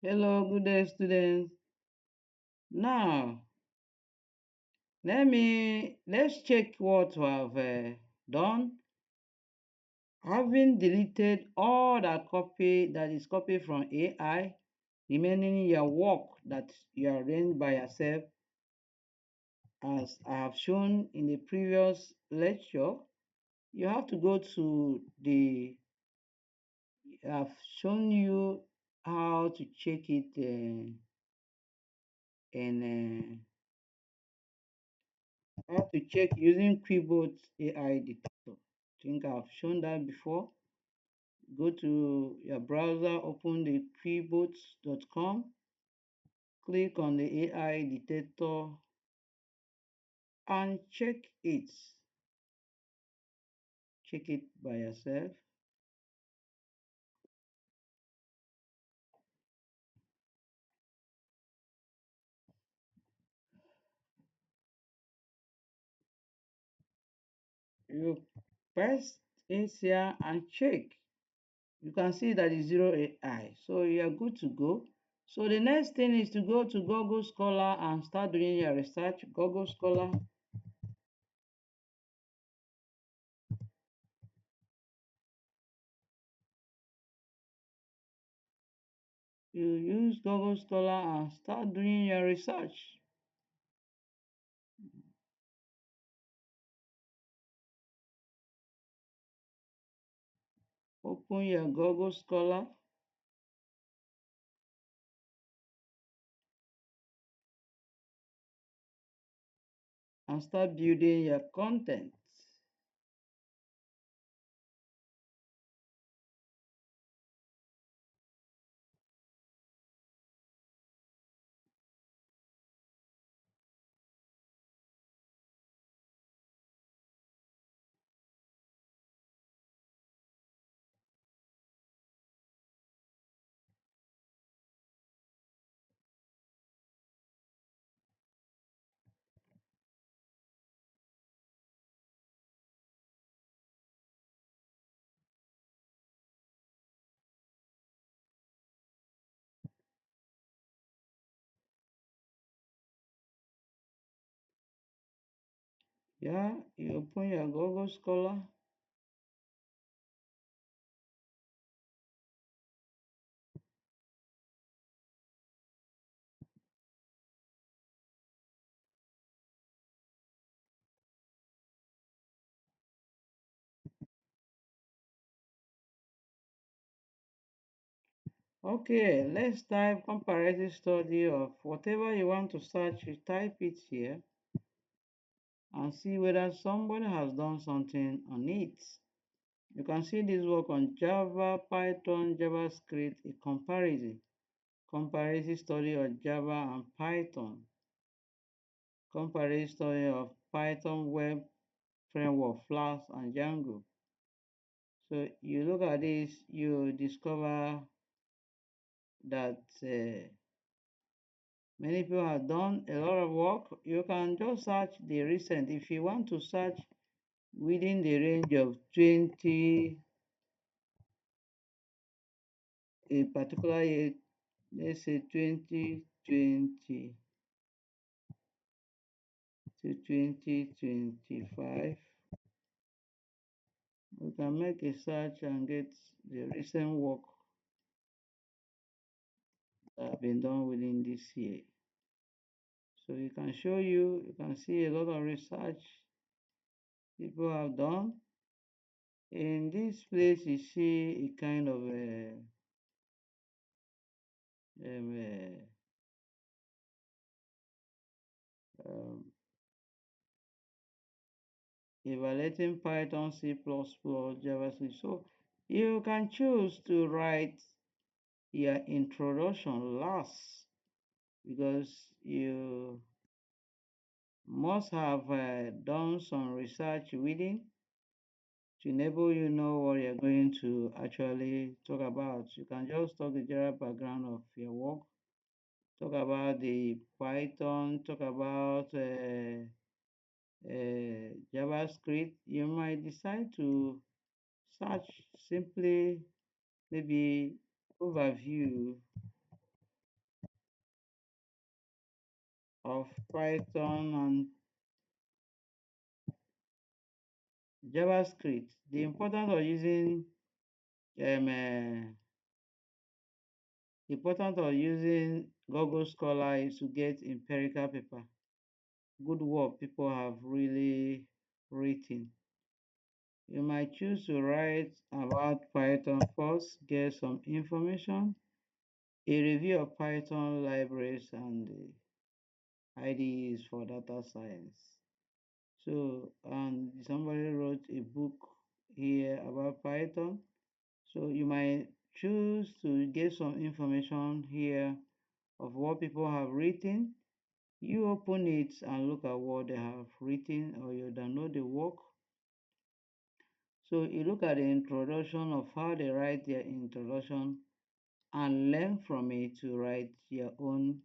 Hello, good day, students. Now, let's check what we have done. Having deleted all that is copied from AI, remaining your work that you arranged by yourself, as I have shown in the previous lecture, you have to go to I've shown you how to check it in how to check using Quiboot AI detector. I think I've shown that before. Go to your browser, open the quiboot.com, click on the AI detector and check it. Check it by yourself. You press it here and check. You can see that it's zero AI. So you are good to go. So the next thing is to go to Google Scholar and start doing your research. Google Scholar. You use Google Scholar and start doing your research. Open your Google Scholar and start building your content. Yeah, you open your Google Scholar. Okay, let's type comparative study of whatever you want to search. You type it here and see whether somebody has done something on it. You can see this work on Java, Python, JavaScript, a comparison. Comparative study of Java and Python. Comparative study of Python web framework, Flask and Django. So you look at this, you discover that many people have done a lot of work. You can just search the recent. If you want to search within the range of 20, a particular year, let's say 2020 to 2025, we can make a search and get the recent work that have been done within this year. So you can you can see a lot of research people have done. In this place, you see a kind of um, um, evaluating Python, C++, JavaScript. So you can choose to write your introduction last because you must have done some research within to enable you know what you're going to actually talk about. You can just talk the general background of your work, talk about the Python, talk about JavaScript. You might decide to search simply maybe overview of Python and JavaScript. The importance of using um, uh, the importance of using Google Scholar is to get empirical paper, good work people have really written. You might choose to write about Python first, get some information, a review of Python libraries and IDEs for data science. So, and somebody wrote a book here about Python. So you might choose to get some information here of what people have written. You open it and look at what they have written, or you download the work. So you look at the introduction of how they write their introduction and learn from it to write your own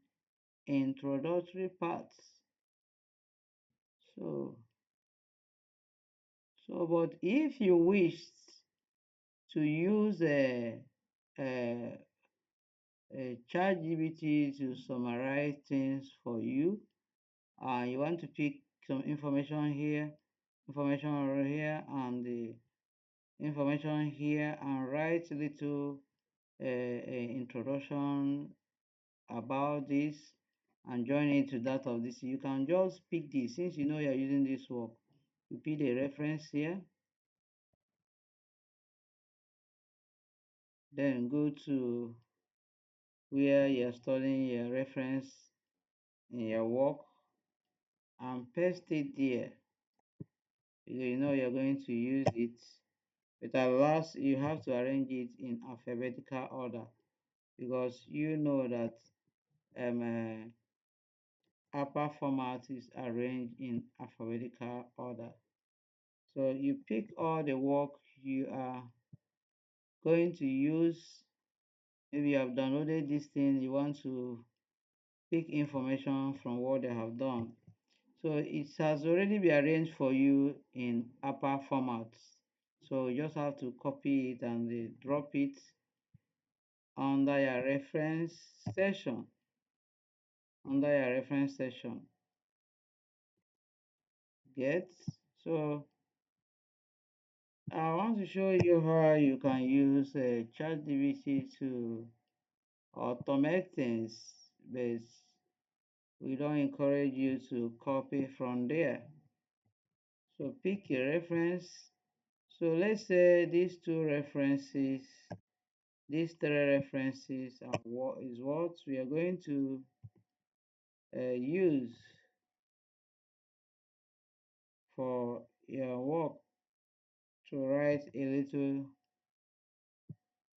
introductory parts. So, but if you wish to use a, a ChatGPT to summarize things for you, you want to pick some information here, information over here, and the information here, and write a little introduction about this and join it to that of this. You can just pick this since you know you're using this work. You pick the reference here, then go to where you're studying your reference in your work and paste it there. You know you're going to use it. But at last, you have to arrange it in alphabetical order because you know that upper format is arranged in alphabetical order. So you pick all the work you are going to use. Maybe you have downloaded this thing, you want to pick information from what they have done. So it has already been arranged for you in upper formats. So you just have to copy it and drop it under your reference section. Under your reference section. Get. So I want to show you how you can use ChatGPT to automate things, but we don't encourage you to copy from there. So pick a reference. So let's say these two references, these three references are what we are going to use for your work to write a little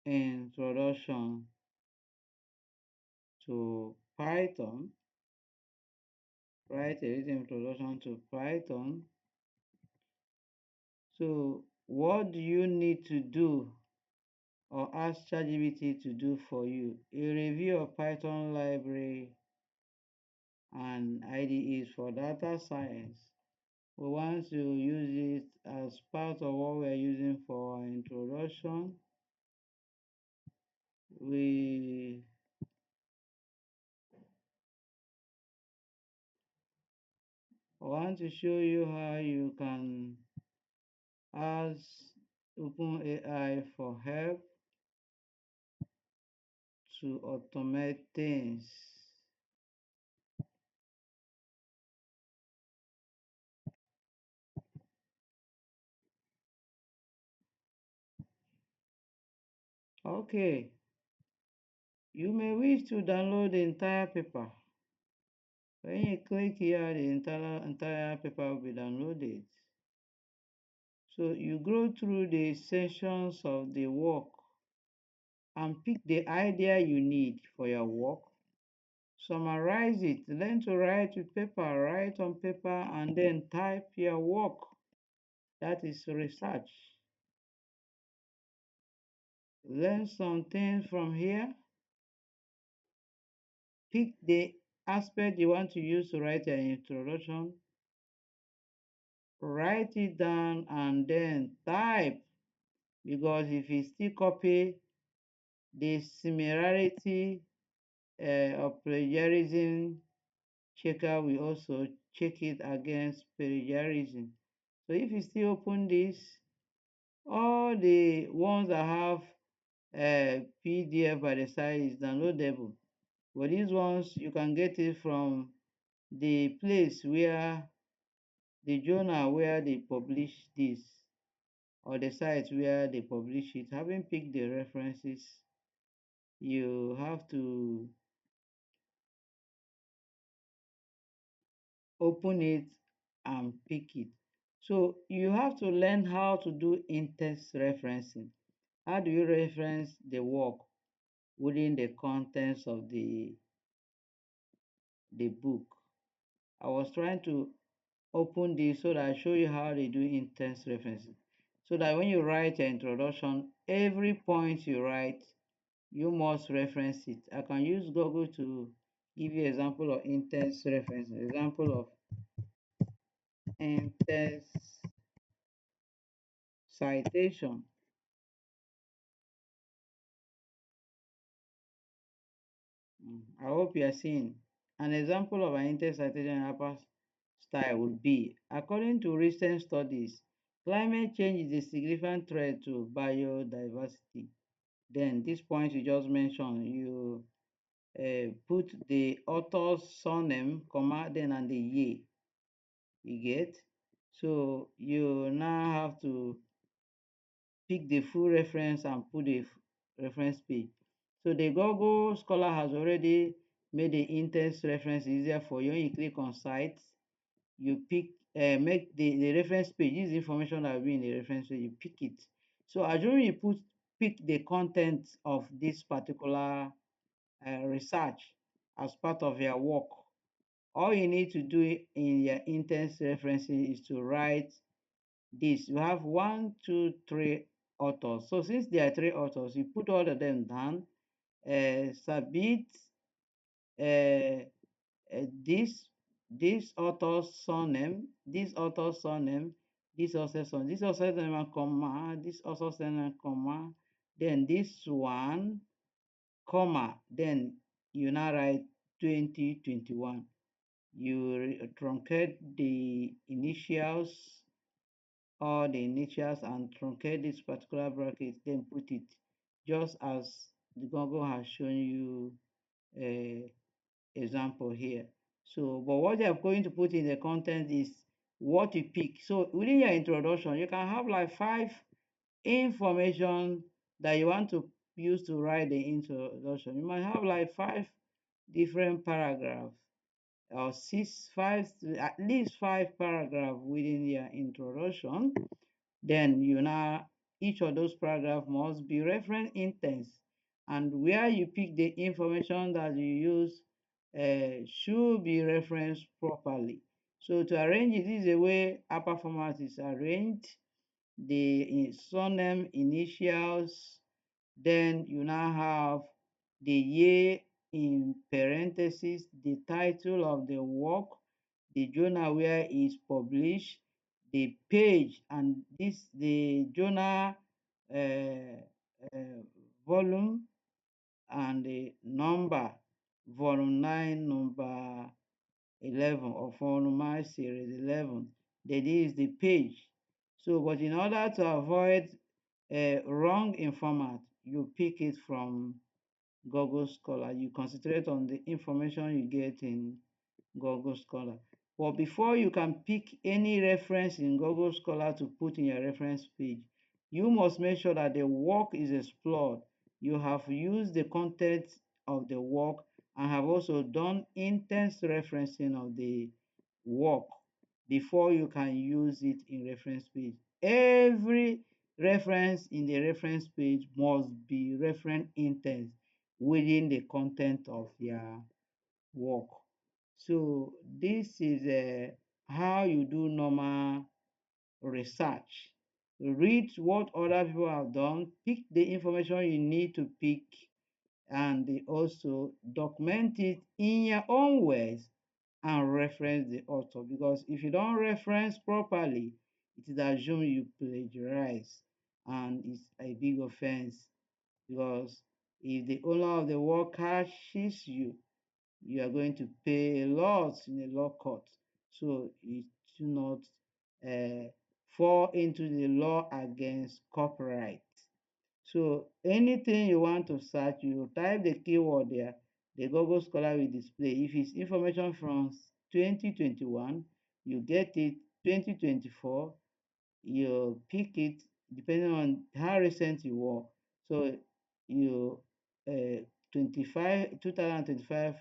introduction to Python. Write a little introduction to Python. So what do you need to do or ask ChatGPT to do for you? A review of Python library and IDEs for data science. We want to use it as part of what we're using for our introduction. We want to show you how you can ask OpenAI for help to automate things. Okay, you may wish to download the entire paper. When you click here, the entire paper will be downloaded. So you go through the sections of the work and pick the idea you need for your work. Summarize it. Learn to write with paper. Write on paper and then type your work. That is research. Learn some things from here. Pick the aspect you want to use to write your introduction. Write it down and then type, because if you still copy, the similarity of plagiarism checker will also check it against plagiarism. So if you still open this, all the ones that have PDF by the side is downloadable. But these ones, you can get it from the place where the journal where they publish this, or the site where they publish it. Having picked the references, you have to open it and pick it. So you have to learn how to do in-text referencing. How do you reference the work within the contents of the book? I was trying to open this so that I show you how they do in-text referencing. So that when you write your introduction, every point you write, you must reference it. I can use Google to give you example of in-text referencing. Example of in-text citation. I hope you are seeing. An example of an in-text citation upper style would be, according to recent studies, climate change is a significant threat to biodiversity. Then this point you just mentioned, you put the author's surname, comma, then and the year. You get? So you now have to pick the full reference and put the reference page. So the Google Scholar has already made the in-text reference easier for you. When you click on sites, you pick, make the reference page. This information that will be in the reference page, you pick it. So assume you pick the content of this particular research as part of your work. All you need to do in your in-text referencing is to write this. You have one, two, three authors. So since there are three authors, you put all of them down, submit uh, this author's surname, this author's surname, this author's surname, this author's name, comma, this author's name, comma, then this one, comma, then you now write 2021. You truncate the initials or the initials and truncate this particular bracket, then put it just as the Google has shown you a example here. So, but what they are going to put in the content is what you pick. So within your introduction, you can have like 5 information that you want to use to write the introduction. You might have like 5 different paragraphs or at least 5 paragraphs within your introduction. Then you now, each of those paragraphs must be reference in-text, and where you pick the information that you use should be referenced properly. So to arrange it, this is the way upper format is arranged. The surname, initials, then you now have the year in parentheses, the title of the work, the journal where it is published, the page, and this the journal volume and the number, volume 9, number 11, or volume series 11. That is the page. So, but in order to avoid wrong in format, you pick it from Google Scholar. You concentrate on the information you get in Google Scholar. But before you can pick any reference in Google Scholar to put in your reference page, you must make sure that the work is explored. You have used the content of the work and have also done in-text referencing of the work before you can use it in reference page. Every reference in the reference page must be reference in-text within the content of your work. So this is how you do normal research. Read what other people have done, pick the information you need to pick, and also document it in your own words and reference the author. Because if you don't reference properly, it is assumed you plagiarize, and it's a big offense. Because if the owner of the work catches you, you are going to pay a lot in a law court. So you do not fall into the law against copyright. So anything you want to search, you type the keyword there, the Google Scholar will display. If it's information from 2021, you get it 2024, you pick it depending on how recent you were. So you 2025,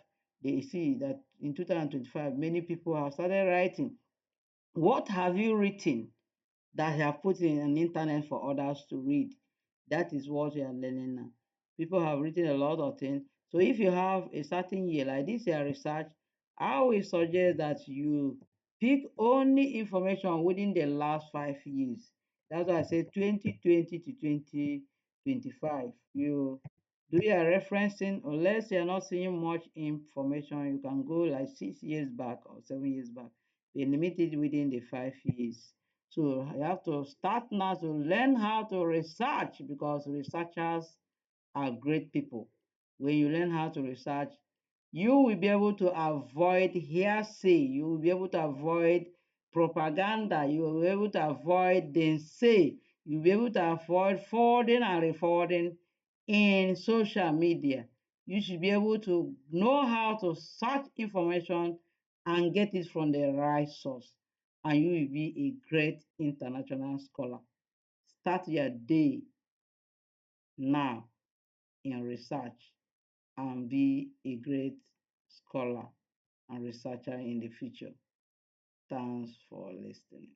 they see that in 2025, many people have started writing. What have you written that you have put in an internet for others to read? That is what you are learning now. People have written a lot of things. So if you have a certain year, like this year research, I will suggest that you pick only information within the last 5 years. That's why I say 2020 to 2025. You do your referencing, unless you're not seeing much information, you can go like 6 years back or 7 years back. Be limited within the 5 years. So you have to start now to learn how to research, because researchers are great people. When you learn how to research, you will be able to avoid hearsay. You will be able to avoid propaganda. You will be able to avoid say. You will be able to avoid forwarding and reforwarding in social media. You should be able to know how to search information and get it from the right source. And you will be a great international scholar. Start your day now in research and be a great scholar and researcher in the future. Thanks for listening.